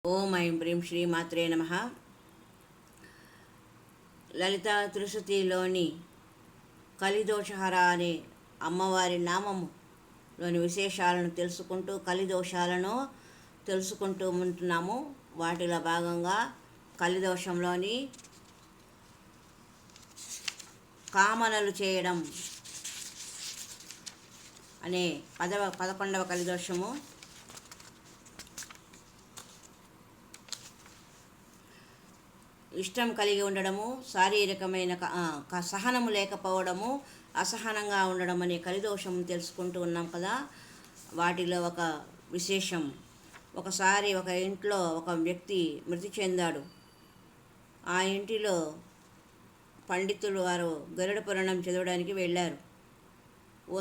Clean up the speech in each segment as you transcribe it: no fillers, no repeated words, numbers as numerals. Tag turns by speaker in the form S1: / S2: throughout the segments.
S1: ఓం ఐం హ్రీం శ్రీ మాత్రే నమః. లలితా త్రిశతిలోని కలిదోషహర అనే అమ్మవారి నామములోని విశేషాలను తెలుసుకుంటూ ఉంటున్నాము. వాటిలో భాగంగా కలిదోషంలోని కామనలు చేయడం అనే 11వ కలిదోషము. ఇష్టం కలిగి ఉండడము, శారీరకమైన సహనము లేకపోవడము, అసహనంగా ఉండడం అనే కలిదోషం తెలుసుకుంటూ ఉన్నాం కదా. వాటిలో ఒక విశేషం, ఒకసారి ఒక ఇంట్లో ఒక వ్యక్తి మృతి చెందాడు. ఆ ఇంటిలో పండితులు వారు గరుడ పురాణం చదవడానికి వెళ్ళారు.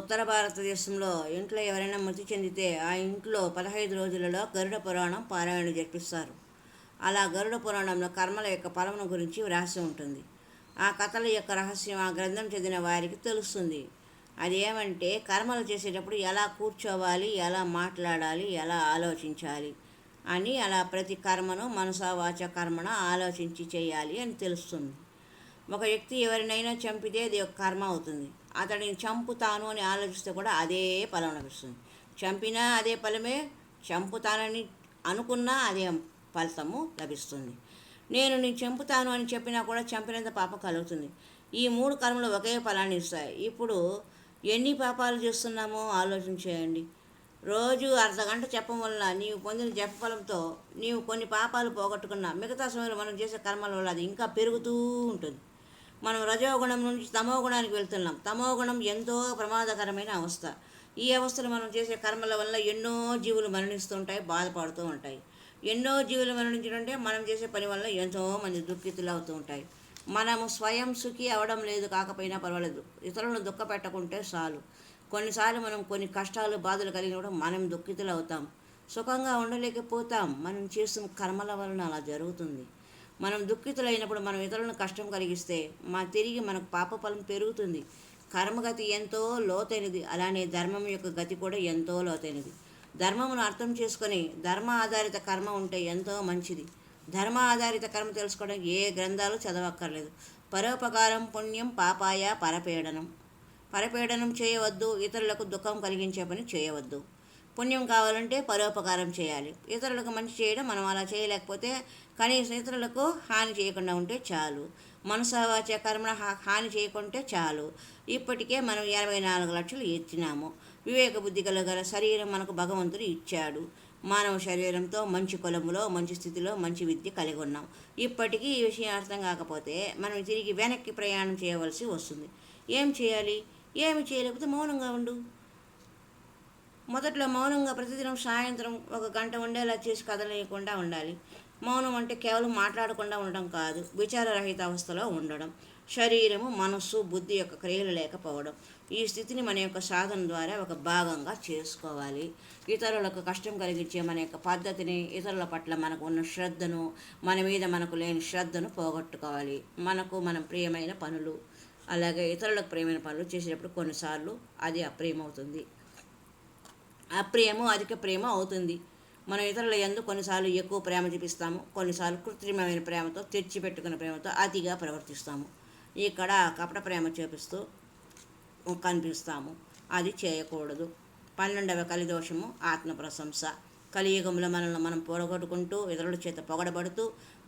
S1: ఉత్తర భారతదేశంలో ఇంట్లో ఎవరైనా మృతి చెందితే ఆ ఇంట్లో 15 రోజులలో గరుడ పురాణం పారాయణ జరిపిస్తారు. అలా గరుడ పురాణంలో కర్మల యొక్క ఫలమును గురించి వ్రాసి ఉంటుంది. ఆ కథల యొక్క రహస్యం ఆ గ్రంథం చదివిన వారికి తెలుస్తుంది. అదేమంటే కర్మలు చేసేటప్పుడు ఎలా కూర్చోవాలి, ఎలా మాట్లాడాలి, ఎలా ఆలోచించాలి అని, అలా ప్రతి కర్మను మనసా వాచ కర్మణ ఆలోచించి చేయాలి అని తెలుస్తుంది. ఒక వ్యక్తి ఎవరినైనా చంపితే అది ఒక కర్మ అవుతుంది. అతడిని చంపుతాను అని ఆలోచిస్తే కూడా అదే ఫలం లభిస్తుంది. చంపినా అదే ఫలమే, చంపుతానని అనుకున్నా అదే ఫలితము లభిస్తుంది. నేను చంపుతాను అని చెప్పినా కూడా చంపినంత పాపం కలుగుతుంది. ఈ 3 కర్మలు ఒకే ఫలాన్ని ఇస్తాయి. ఇప్పుడు ఎన్ని పాపాలు చేస్తున్నామో ఆలోచించేయండి. రోజు అర్ధగంట చెప్పం వల్ల నీవు పొందిన జపఫలంతో నీవు కొన్ని పాపాలు పోగొట్టుకున్నా మిగతా సమయంలో మనం చేసే కర్మల వల్ల అది ఇంకా పెరుగుతూ ఉంటుంది. మనం రజోగుణం నుంచి తమో గుణానికి వెళ్తున్నాం. తమో గుణం ఎంతో ప్రమాదకరమైన అవస్థ. ఈ అవస్థలు మనం చేసే కర్మల వల్ల ఎన్నో జీవులు మరణిస్తుంటాయి, బాధపడుతూ ఉంటాయి. ఎన్నో జీవులు మరణించడంటే మనం చేసే పని వల్ల ఎంతోమంది దుఃఖితులు అవుతూ ఉంటాయి. మనము స్వయం సుఖి అవడం లేదు, కాకపోయినా పర్వాలేదు, ఇతరులను దుఃఖ పెట్టకుంటే చాలు. కొన్నిసార్లు మనం కొన్ని కష్టాలు బాధలు కలిగినప్పుడు మనం దుఃఖితులు అవుతాం, సుఖంగా ఉండలేకపోతాం. మనం చేసిన కర్మల వలన అలా జరుగుతుంది. మనం దుఃఖితులైనప్పుడు మనం ఇతరులను కష్టం కలిగిస్తే తిరిగి మనకు పాప ఫలం పెరుగుతుంది. కర్మగతి ఎంతో లోతైనది, అలానే ధర్మం యొక్క గతి కూడా ఎంతో లోతైనది. ధర్మమును అర్థం చేసుకొని ధర్మ ఆధారిత కర్మ ఉంటే ఎంతో మంచిది. ధర్మ ఆధారిత కర్మ తెలుసుకోవడానికి ఏ గ్రంథాలు చదవక్కర్లేదు. పరోపకారం పుణ్యం పాపాయ పరపీడనం చేయవద్దు, ఇతరులకు దుఃఖం కలిగించే పని చేయవద్దు. పుణ్యం కావాలంటే పరోపకారం చేయాలి. ఇతరులకు మంచి చేయడం మనం అలా చేయలేకపోతే కనీసం ఇతరులకు హాని చేయకుండా ఉంటే చాలు. మనసావాచ కర్మణ హాని చేయకుంటే చాలు. ఇప్పటికే మనం 84 లక్షలు ఇచ్చినాము. వివేక బుద్ధి గల శరీరం మనకు భగవంతుడు ఇచ్చాడు. మానవ శరీరంతో మంచి కులములో, మంచి స్థితిలో, మంచి విద్య కలిగి ఉన్నాం. ఇప్పటికీ ఈ విషయం అర్థం కాకపోతే మనం తిరిగి వెనక్కి ప్రయాణం చేయవలసి వస్తుంది. ఏం చేయాలి? ఏమి చేయలేకపోతే మౌనంగా ఉండు. మొదట్లో మౌనంగా ప్రతిదినం సాయంత్రం 1 గంట ఉండేలా చేసి కదలలేకుండా ఉండాలి. మౌనం అంటే కేవలం మాట్లాడకుండా ఉండడం కాదు, విచారరహిత అవస్థలో ఉండడం. శరీరము, మనస్సు, బుద్ధి యొక్క క్రియలు లేకపోవడం. ఈ స్థితిని మన యొక్క సాధన ద్వారా ఒక భాగంగా చేసుకోవాలి. ఇతరులకు కష్టం కలిగించే మన యొక్క పద్ధతిని, ఇతరుల పట్ల మనకు ఉన్న శ్రద్ధను, మన మీద మనకు లేని శ్రద్ధను పోగొట్టుకోవాలి. మనం ప్రియమైన పనులు, అలాగే ఇతరులకు ప్రియమైన పనులు చేసేటప్పుడు కొన్నిసార్లు అది అప్రియమవుతుంది, అప్రియము అధిక ప్రేమ అవుతుంది. మనం ఇతరుల యందు కొన్నిసార్లు ఎక్కువ ప్రేమ చూపిస్తాము, కొన్నిసార్లు కృత్రిమమైన ప్రేమతో, తెచ్చిపెట్టుకున్న ప్రేమతో అతిగా ప్రవర్తిస్తాము. ఇక్కడ కపట ప్రేమ చూపిస్తూ కనిపిస్తాము. అది చేయకూడదు. 12వ కలిదోషము ఆత్మప్రశంస. కలియుగంలో మనల్ని మనం పొగడుకుంటూ, ఇతరుల చేత పొగడబడుతూ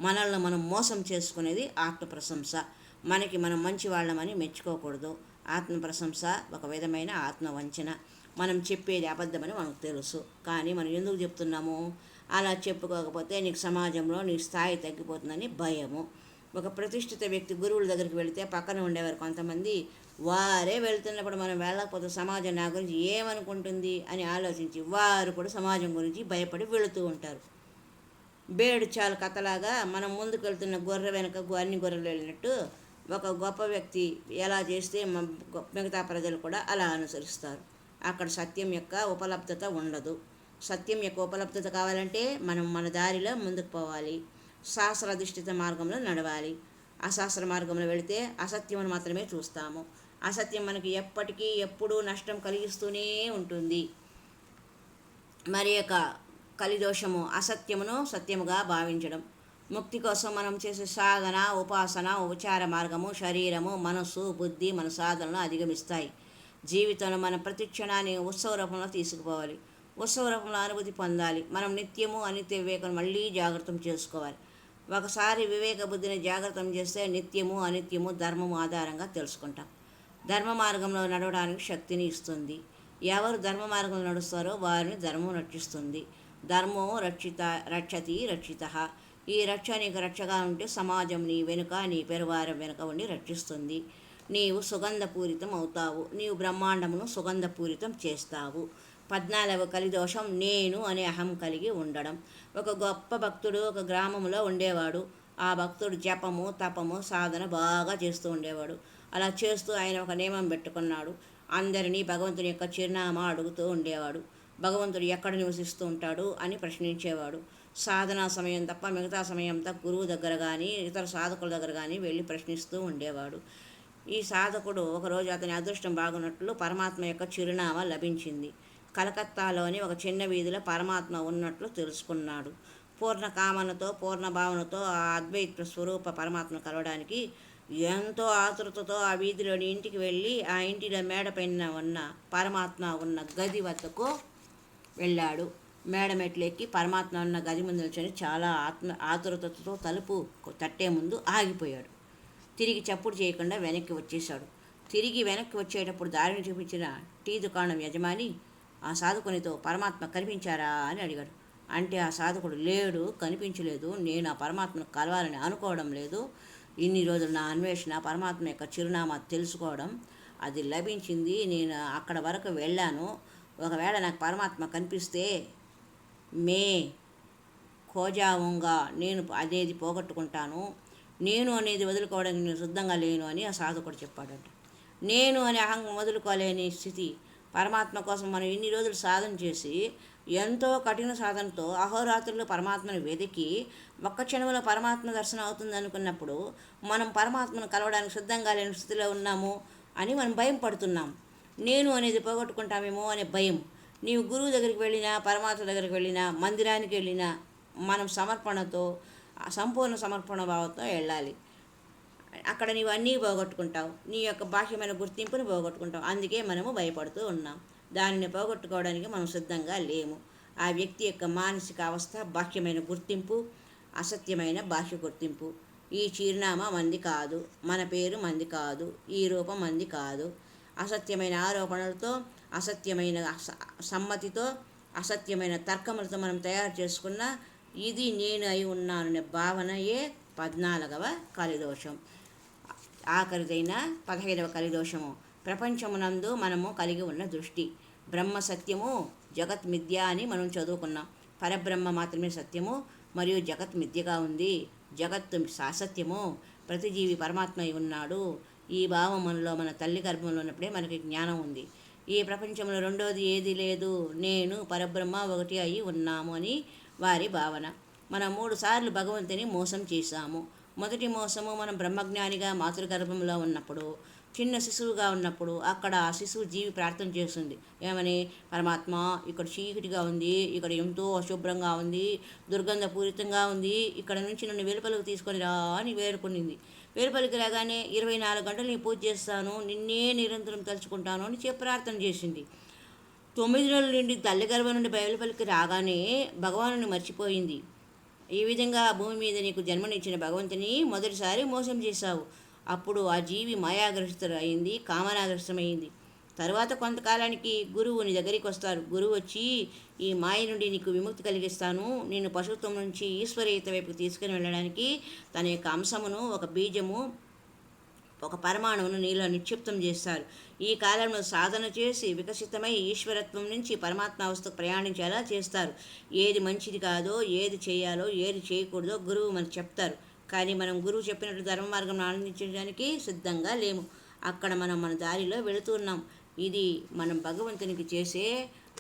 S1: మనల్ని మనం మోసం చేసుకునేది ఆత్మప్రశంస. మనం మంచి వాళ్ళమని మెచ్చుకోకూడదు. ఆత్మప్రశంస ఒక విధమైన ఆత్మవంచన. మనం చెప్పేది అబద్ధమని మనకు తెలుసు, కానీ మనం ఎందుకు చెప్తున్నాము? అలా చెప్పుకోకపోతే నీకు సమాజంలో నీ స్థాయి తగ్గిపోతుందని భయము. ఒక ప్రతిష్ఠిత వ్యక్తి గురువుల దగ్గరికి వెళితే పక్కన ఉండేవారు కొంతమంది, వారే వెళ్తున్నప్పుడు మనం వెళ్ళకపోతే సమాజం నా గురించి ఏమనుకుంటుంది అని ఆలోచించి వారు కూడా సమాజం గురించి భయపడి వెళుతూ ఉంటారు. బేడు చాలు కథలాగా మనం ముందుకు వెళ్తున్న గొర్రె వెనక అన్ని గొర్రెలు వెళ్ళినట్టు ఒక గొప్ప వ్యక్తి ఎలా చేస్తే మిగతా ప్రజలు కూడా అలా అనుసరిస్తారు. అక్కడ సత్యం యొక్క ఉపలబ్ధత ఉండదు. సత్యం యొక్క ఉపలబ్ధత కావాలంటే మనం మన దారిలో ముందుకు పోవాలి, శాస్త్రాధిష్ఠిత మార్గంలో నడవాలి. అశాస్త్ర మార్గంలో వెళితే అసత్యమును మాత్రమే చూస్తాము. అసత్యం మనకి ఎప్పటికీ ఎప్పుడూ నష్టం కలిగిస్తూనే ఉంటుంది. మరి యొక్క కలిదోషము అసత్యమును సత్యముగా భావించడం. ముక్తి కోసం మనం చేసే సాధన, ఉపాసన, ఉపచార మార్గము, శరీరము, మనస్సు, బుద్ధి మన సాధనను అధిగమిస్తాయి. జీవితంలో మన ప్రతి క్షణాన్ని ఉత్సవ రూపంలో తీసుకుపోవాలి. ఉత్సవ రూపంలో అనుభూతి పొందాలి. మనం నిత్యము అనిత్య వివేకం మళ్ళీ జాగ్రత్తం చేసుకోవాలి. ఒకసారి వివేక బుద్ధిని జాగ్రత్తం చేస్తే నిత్యము అనిత్యము ధర్మము ఆధారంగా తెలుసుకుంటాం. ధర్మ మార్గంలో నడవడానికి శక్తిని ఇస్తుంది. ఎవరు ధర్మ మార్గంలో నడుస్తారో వారిని ధర్మం రక్షిస్తుంది. ధర్మో రక్షతి రక్షిత. ఈ రక్ష నీకు రక్షగా ఉంటే సమాజం నీ వెనుక, నీ పరివారం వెనుక ఉండి రక్షిస్తుంది. నీవు సుగంధపూరితం అవుతావు. నీవు బ్రహ్మాండమును సుగంధపూరితం చేస్తావు. 14వ కలిదోషం నేను అనే అహం కలిగి ఉండడం. ఒక గొప్ప భక్తుడు ఒక గ్రామంలో ఉండేవాడు. ఆ భక్తుడు జపము, తపము, సాధన బాగా చేస్తూ ఉండేవాడు. అలా చేస్తూ ఆయన ఒక నియమం పెట్టుకున్నాడు. అందరినీ భగవంతుని యొక్క చిరునామా అడుగుతూ ఉండేవాడు. భగవంతుడు ఎక్కడ నివసిస్తూ ఉంటాడు అని ప్రశ్నించేవాడు. సాధనా సమయం తప్ప మిగతా సమయం అంతా గురువు దగ్గర కానీ ఇతర సాధకుల దగ్గర కానీ వెళ్ళి ప్రశ్నిస్తూ ఉండేవాడు. ఈ సాధకుడు ఒకరోజు అతని అదృష్టం బాగున్నట్లు పరమాత్మ యొక్క చిరునామా లభించింది. కలకత్తాలోని ఒక చిన్న వీధిలో పరమాత్మ ఉన్నట్లు తెలుసుకున్నాడు. పూర్ణ కామనతో, పూర్ణ భావనతో ఆ అద్వైత స్వరూప పరమాత్మను కలవడానికి ఎంతో ఆతృతతో ఆ వీధిలోని ఇంటికి వెళ్ళి ఆ ఇంటిలో మేడపైన ఉన్న పరమాత్మ ఉన్న గది వద్దకు వెళ్ళాడు. మేడ మెట్లెక్కి పరమాత్మ ఉన్న గది ముందు నిల్చొని చాలా ఆతురతతో తలుపు తట్టే ముందు ఆగిపోయాడు. తిరిగి చప్పుడు చేయకుండా వెనక్కి వచ్చేశాడు. తిరిగి వెనక్కి వచ్చేటప్పుడు దారిని చూపించిన టీ దుకాణం యజమాని ఆ సాధకునితో పరమాత్మ కనిపించారా అని అడిగాడు. అంటే ఆ సాధకుడు లేడు, కనిపించలేదు, నేను ఆ పరమాత్మను కలవాలని అనుకోవడం లేదు, ఇన్ని రోజులు నా అన్వేషణ పరమాత్మ యొక్క చిరునామా తెలుసుకోవడం, అది లభించింది, నేను అక్కడ వరకు వెళ్ళాను, ఒకవేళ నాకు పరమాత్మ కనిపిస్తే మే ఖోజావుంగా నేను అనేది పోగొట్టుకుంటాను, నేను అనేది వదులుకోవడానికి నేను సిద్ధంగా లేను అని ఆ సాధకుడు చెప్పాడంట. నేను అనే అహం వదులుకోలేని స్థితి. పరమాత్మ కోసం మనం ఇన్ని రోజులు సాధన చేసి ఎంతో కఠిన సాధనతో అహోరాత్రులు పరమాత్మను వెతికి ఒక్క క్షణంలో పరమాత్మ దర్శనం అవుతుంది అనుకున్నప్పుడు మనం పరమాత్మను కలవడానికి సిద్ధంగా లేని స్థితిలో ఉన్నాము అని మనం భయం పడుతున్నాం. నేను అనేది పోగొట్టుకుంటామేమో అనే భయం. నీవు గురువు దగ్గరికి వెళ్ళినా, పరమాత్మ దగ్గరికి వెళ్ళినా, మందిరానికి వెళ్ళినా మనం సమర్పణతో, సంపూర్ణ సమర్పణ భావంతో వెళ్ళాలి. అక్కడ నీవు అన్నీ పోగొట్టుకుంటావు, నీ యొక్క బాహ్యమైన గుర్తింపుని పోగొట్టుకుంటావు. అందుకే మనము భయపడుతూ ఉన్నాం. దానిని పోగొట్టుకోవడానికి మనం సిద్ధంగా లేము. ఆ వ్యక్తి యొక్క మానసిక అవస్థ బాహ్యమైన గుర్తింపు, అసత్యమైన బాహ్య గుర్తింపు. ఈ చిరునామా మంది కాదు, మన పేరు మంది కాదు, ఈ రూపం మంది కాదు. అసత్యమైన ఆరోపణలతో, అసత్యమైన సమ్మతితో, అసత్యమైన తర్కములతో మనం తయారు చేసుకున్న ఇది నేను అయి ఉన్నాననే భావనయే 14వ కలిదోషం. ఆఖరిదైన 15వ కలిదోషము ప్రపంచమునందు మనము కలిగి ఉన్న దృష్టి. బ్రహ్మ సత్యము, జగత్ మిథ్య అని మనం చదువుకున్నాం. పరబ్రహ్మ మాత్రమే సత్యము మరియు జగత్ మిథ్యగా ఉంది. జగత్తు సాసత్యము, ప్రతి జీవి పరమాత్మ అయి ఉన్నాడు. ఈ భావం మనలో మన తల్లి గర్భంలో ఉన్నప్పుడే మనకి జ్ఞానం ఉంది. ఈ ప్రపంచంలో రెండోది ఏది లేదు, నేను పరబ్రహ్మ ఒకటి అయి ఉన్నాము అని వారి భావన. మనం 3 సార్లు భగవంతుని మోసం చేశాము. మొదటి మోసము మనం బ్రహ్మజ్ఞానిగా మాతృగర్భంలో ఉన్నప్పుడు, చిన్న శిశువుగా ఉన్నప్పుడు అక్కడ ఆ శిశువు జీవి ప్రార్థన చేస్తుంది. ఏమని? పరమాత్మ, ఇక్కడ చీకటిగా ఉంది, ఇక్కడ ఎంతో అశుభ్రంగా ఉంది, దుర్గంధపూరితంగా ఉంది, ఇక్కడ నుంచి నన్ను వెలుపలకు తీసుకొని రా అని వేడుకునింది. వెలుపలికి రాగానే 24 గంటలు నీ పూజ చేస్తాను, నిన్నే నిరంతరం తలుచుకుంటాను అని ప్రార్థన చేసింది. 9 నెలల నుండి తల్లి గర్భం నుండి వెలుపలికి రాగానే భగవానుని మర్చిపోయింది. ఈ విధంగా భూమి మీద నీకు జన్మనిచ్చిన భగవంతుని మొదటిసారి మోసం చేశావు. అప్పుడు ఆ జీవి మాయాగ్రస్తులు అయింది, కామనాగ్రస్తమైంది. తర్వాత కొంతకాలానికి గురువు నీ దగ్గరికి వస్తారు. గురువు వచ్చి ఈ మాయ నుండి నీకు విముక్తి కలిగిస్తాను, నేను పశుత్వం నుంచి ఈశ్వరీయత వైపు తీసుకుని వెళ్ళడానికి తన యొక్క అంశమును, ఒక బీజము, ఒక పరమాణువును నీలో నిక్షిప్తం చేస్తారు. ఈ కాలంలో సాధన చేసి వికసితమై ఈశ్వరత్వం నుంచి పరమాత్మ అవస్థకు ప్రయాణించేలా చేస్తారు. ఏది మంచిది కాదో, ఏది చేయాలో, ఏది చేయకూడదో గురువు మనకు చెప్తారు. కానీ మనం గురువు చెప్పినట్టు ధర్మ మార్గం ఆనందించడానికి సిద్ధంగా లేము. అక్కడ మనం మన దారిలో వెళుతున్నాం. ఇది మనం భగవంతునికి చేసే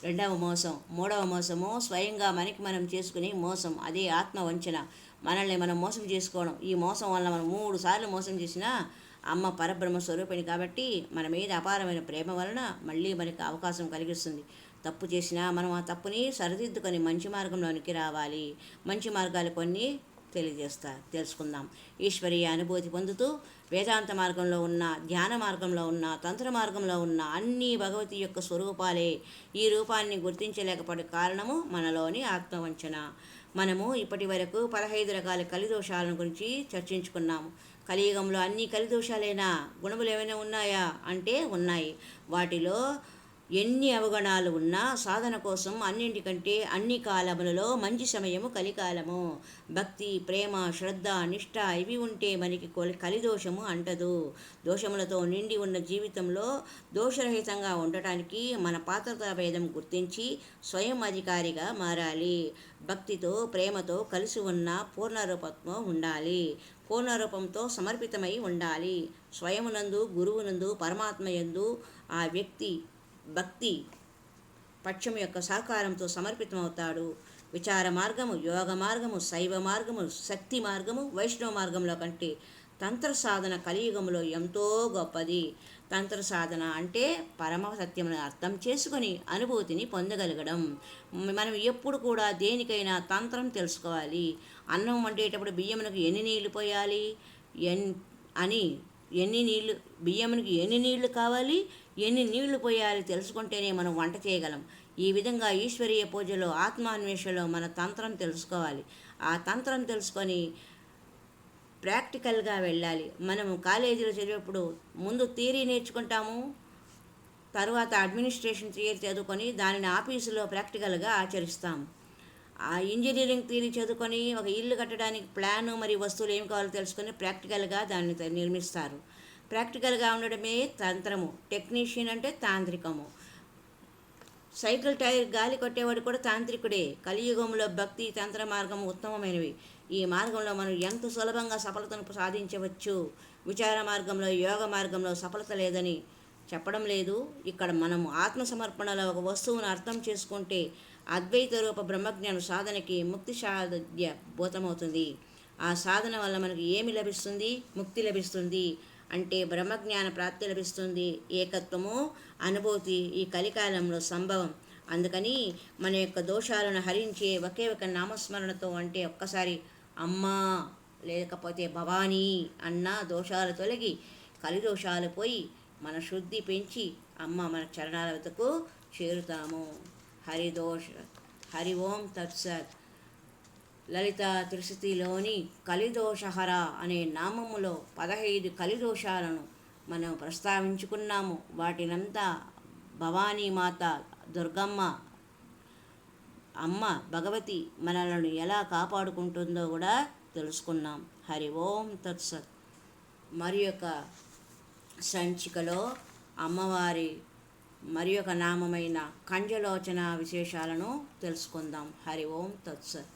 S1: 2వ మోసం. 3వ మోసము స్వయంగా మనకి మనం చేసుకునే మోసం. అదే ఆత్మ వంచన. మనల్ని మనం మోసం చేసుకోవడం. ఈ మోసం వల్ల మనం 3 సార్లు మోసం చేసినా అమ్మ పరబ్రహ్మ స్వరూపిణి కాబట్టి మన మీద అపారమైన ప్రేమ వలన మళ్ళీ మనకి అవకాశం కలిగిస్తుంది. తప్పు చేసినా మనం ఆ తప్పుని సరిదిద్దుకొని మంచి మార్గంలోనికి రావాలి. మంచి మార్గాలు కొన్ని తెలుసుకుందాం. ఈశ్వరీయ అనుభూతి పొందుతూ వేదాంత మార్గంలో ఉన్న, ధ్యాన మార్గంలో ఉన్న, తంత్ర మార్గంలో ఉన్న అన్నీ భగవతి యొక్క స్వరూపాలే. ఈ రూపాన్ని గుర్తించలేకపోవడం కారణము మనలోని ఆత్మవంచన. మనము ఇప్పటి వరకు 15 రకాల కలిదోషాలను గురించి చర్చించుకున్నాము. కలియుగంలో అన్ని కలిదోషాలేనా? గుణములు ఏమైనా ఉన్నాయా అంటే ఉన్నాయి. వాటిలో ఎన్ని అవగణాలు ఉన్నా సాధన కోసం అన్నింటికంటే అన్ని కాలములలో మంచి సమయము కలికాలము. భక్తి, ప్రేమ, శ్రద్ధ, నిష్ఠ ఇవి ఉంటే మనకి కలిదోషము అంటదు. దోషములతో నిండి ఉన్న జీవితంలో దోషరహితంగా ఉండటానికి మన పాత్రతా భేదం గుర్తించి స్వయం అధికారిగా మారాలి. భక్తితో, ప్రేమతో కలిసి ఉన్న పూర్ణరూపత్వం ఉండాలి. పూర్ణరూపంతో సమర్పితమై ఉండాలి. స్వయమునందు, గురువునందు, పరమాత్మయందు ఆ వ్యక్తి భక్తి పక్షం యొక్క సహకారంతో సమర్పితమవుతాడు. విచార మార్గము, యోగ మార్గము, శైవ మార్గము, శక్తి మార్గము, వైష్ణవ మార్గంలో కంటే తంత్ర సాధన కలియుగంలో ఎంతో గొప్పది. తంత్ర సాధన అంటే పరమ సత్యమును అర్థం చేసుకొని అనుభూతిని పొందగలగడం. మనం ఎప్పుడు కూడా దేనికైనా తంత్రం తెలుసుకోవాలి. అన్నం వండేటప్పుడు బియ్యమునకు ఎన్ని నీళ్లు పోయాలి అని, బియ్యమునికి ఎన్ని నీళ్లు కావాలి, ఎన్ని నీళ్లు పోయాలి తెలుసుకుంటేనే మనం వంట చేయగలం. ఈ విధంగా ఈశ్వరీయ పూజలో, ఆత్మాన్వేషణలో మన తంత్రం తెలుసుకోవాలి. ఆ తంత్రం తెలుసుకొని ప్రాక్టికల్గా వెళ్ళాలి. మనము కాలేజీలో చదివేప్పుడు ముందు థియరీ నేర్చుకుంటాము, తర్వాత అడ్మినిస్ట్రేషన్ థియరీ చదువుకొని దానిని ఆఫీసులో ప్రాక్టికల్గా ఆచరిస్తాము. ఆ ఇంజనీరింగ్ థియరీ చదువుకొని ఒక ఇల్లు కట్టడానికి ప్లాను మరియు వస్తువులు ఏం కావాలో తెలుసుకొని ప్రాక్టికల్గా దాన్ని నిర్మిస్తారు. ప్రాక్టికల్గా ఉండడమే తంత్రము. టెక్నీషియన్ అంటే తాంత్రికము. సైకిల్ టైర్ గాలి కొట్టేవాడు కూడా తాంత్రికుడే. కలియుగంలో భక్తి, తంత్ర మార్గం ఉత్తమమైనవి. ఈ మార్గంలో మనం ఎంత సులభంగా సఫలతను సాధించవచ్చు. విచార మార్గంలో, యోగ మార్గంలో సఫలత లేదని చెప్పడం లేదు. ఇక్కడ మనము ఆత్మసమర్పణలో ఒక వస్తువును అర్థం చేసుకుంటే అద్వైత రూప బ్రహ్మజ్ఞాన సాధనకి ముక్తి సాధ్య భూతమవుతుంది. ఆ సాధన వల్ల మనకు ఏమి లభిస్తుంది? ముక్తి లభిస్తుంది. అంటే బ్రహ్మజ్ఞాన ప్రాప్తి లభిస్తుంది. ఏకత్వము, అనుభూతి ఈ కలికాలంలో సంభవం. అందుకని మన యొక్క దోషాలను హరించే ఒకే ఒక నామస్మరణతో, అంటే ఒక్కసారి అమ్మా లేకపోతే భవానీ అన్న దోషాలు తొలగి కలిదోషాలు పోయి మన శుద్ధి పెంచి మన చరణాల వద్దకు చేరుతాము. హరి ఓం తత్సత్. లలిత త్రిశతిలోని కలిదోషహర అనే నామములో 15 కలిదోషాలను మనం ప్రస్తావించుకున్నాము. వాటినంతా భవానీమాత, దుర్గమ్మ, అమ్మ భగవతి మనలను ఎలా కాపాడుకుంటుందో కూడా తెలుసుకున్నాం. హరి ఓం తత్సత్. మరి యొక్క సంచికలో అమ్మవారి మరి ఒక నామమైన కంజలోచన విశేషాలను తెలుసుకుందాం. హరి ఓం తత్సత్.